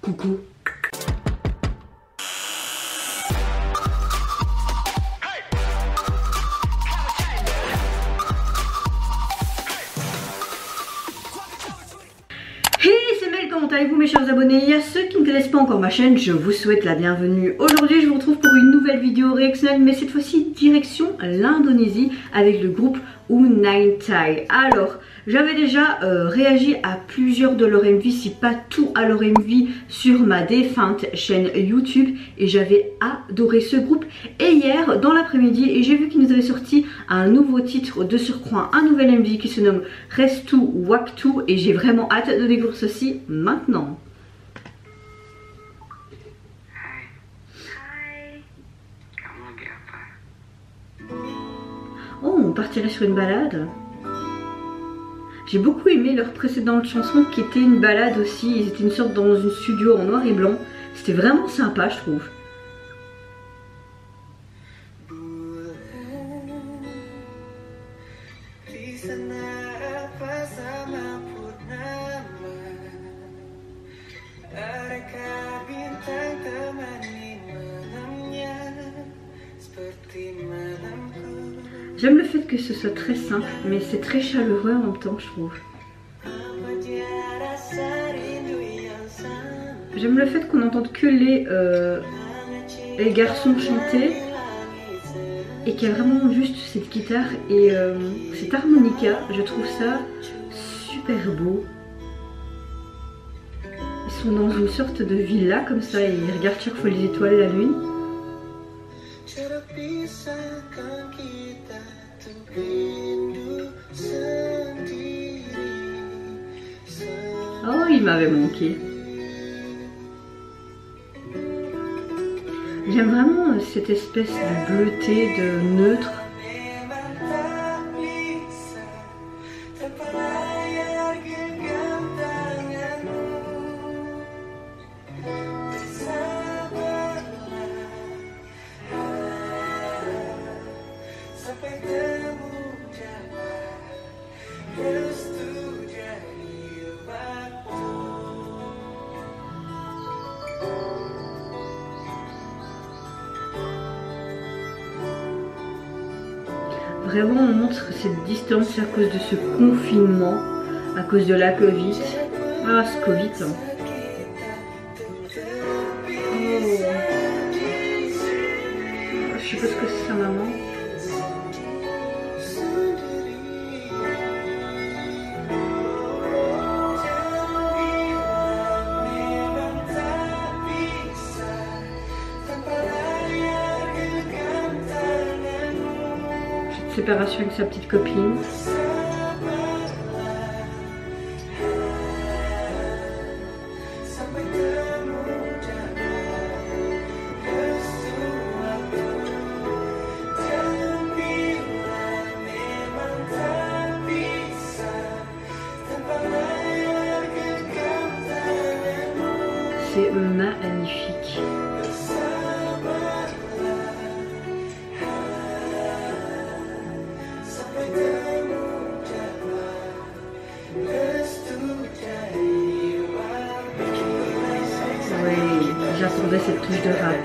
Coucou. Comment allez-vous mes chers abonnés? À ceux qui ne connaissent pas encore ma chaîne, je vous souhaite la bienvenue. Aujourd'hui je vous retrouve pour une nouvelle vidéo réactionnelle, mais cette fois-ci direction l'Indonésie avec le groupe U9TY. Alors j'avais déjà réagi à plusieurs de leurs MV, si pas tout à leur MV sur ma défunte chaîne YouTube, et j'avais adoré ce groupe. Et hier dans l'après-midi, j'ai vu qu'ils nous avaient sorti un nouveau titre de surcroît, un nouvel MV qui se nomme Restu Waktu, et j'ai vraiment hâte de découvrir ceci maintenant. Oh, on partirait sur une balade. J'ai beaucoup aimé leur précédente chanson qui était une balade aussi. Ils étaient une sorte dans une studio en noir et blanc. C'était vraiment sympa, je trouve. J'aime le fait que ce soit très simple, mais c'est très chaleureux en même temps, je trouve. J'aime le fait qu'on n'entende que les garçons chanter et qu'il y a vraiment juste cette guitare et cette harmonica. Je trouve ça super beau. Ils sont dans une sorte de villa comme ça et ils regardent chaque fois les étoiles et la lune. Oh, il m'avait manqué. J'aime vraiment cette espèce de bleuté, de neutre. Vraiment on montre cette distance à cause de ce confinement, à cause de la Covid. Ah, ce Covid hein. Oh. Je sais pas ce que c'est sa maman. Séparation avec sa petite copine. C'est magnifique. J'attendais cette touche de rap.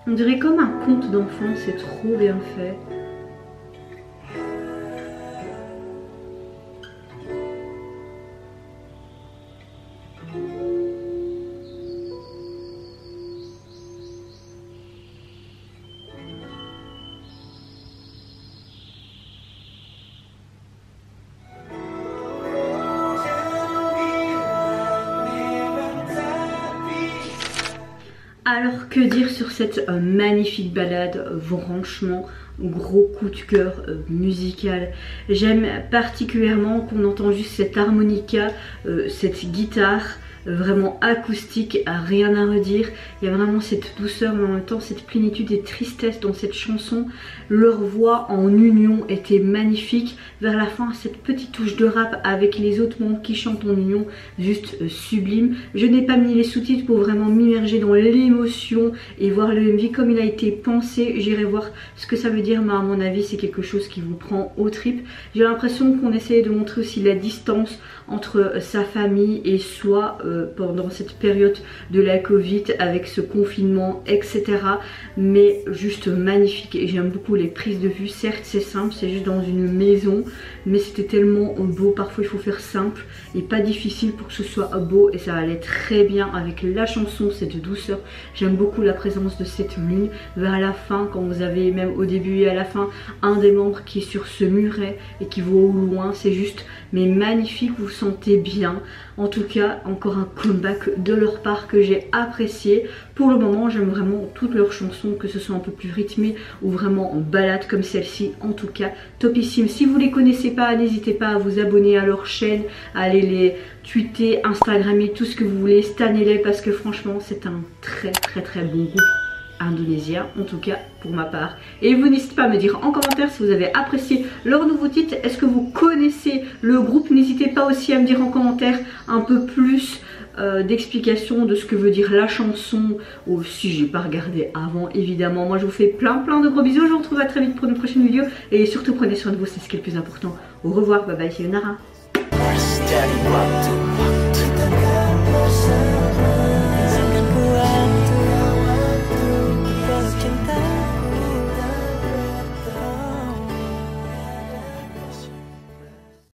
On dirait comme un conte d'enfant, c'est trop bien fait. Alors que dire sur cette magnifique balade, franchement gros coup de cœur musical. J'aime particulièrement qu'on entend juste cette harmonica, cette guitare vraiment acoustique, rien à redire. Il y a vraiment cette douceur mais en même temps cette plénitude et tristesse dans cette chanson. Leur voix en union était magnifique. Vers la fin, cette petite touche de rap avec les autres membres qui chantent en union, juste sublime. Je n'ai pas mis les sous-titres pour vraiment m'immerger dans l'émotion et voir le MV comme il a été pensé. J'irai voir ce que ça veut dire, mais à mon avis c'est quelque chose qui vous prend aux tripes. J'ai l'impression qu'on essayait de montrer aussi la distance entre sa famille et soi pendant cette période de la Covid avec ce confinement, etc. Mais juste magnifique et j'aime beaucoup les prises de vue. Certes c'est simple, c'est juste dans une maison, mais c'était tellement beau. Parfois il faut faire simple et pas difficile pour que ce soit beau, et ça allait très bien avec la chanson, cette douceur. J'aime beaucoup la présence de cette lune vers la fin, quand vous avez même au début et à la fin un des membres qui est sur ce muret et qui voit au loin. C'est juste mais magnifique, vous sentez bien. En tout cas, encore un comeback de leur part que j'ai apprécié. Pour le moment, j'aime vraiment toutes leurs chansons, que ce soit un peu plus rythmé ou vraiment en balade comme celle-ci. En tout cas, topissime. Si vous les connaissez pas, n'hésitez pas à vous abonner à leur chaîne, à aller les tweeter, instagrammer, tout ce que vous voulez, stannez-les parce que franchement, c'est un très bon groupe indonésien, en tout cas pour ma part. Et vous n'hésitez pas à me dire en commentaire si vous avez apprécié leur nouveau titre. Est-ce que vous connaissez le groupe? N'hésitez pas aussi à me dire en commentaire un peu plus d'explications de ce que veut dire la chanson, ou si j'ai pas regardé avant évidemment. Moi je vous fais plein de gros bisous, je vous retrouve à très vite pour une prochaine vidéo et surtout prenez soin de vous, c'est ce qui est le plus important. Au revoir, bye bye, c'est Nara.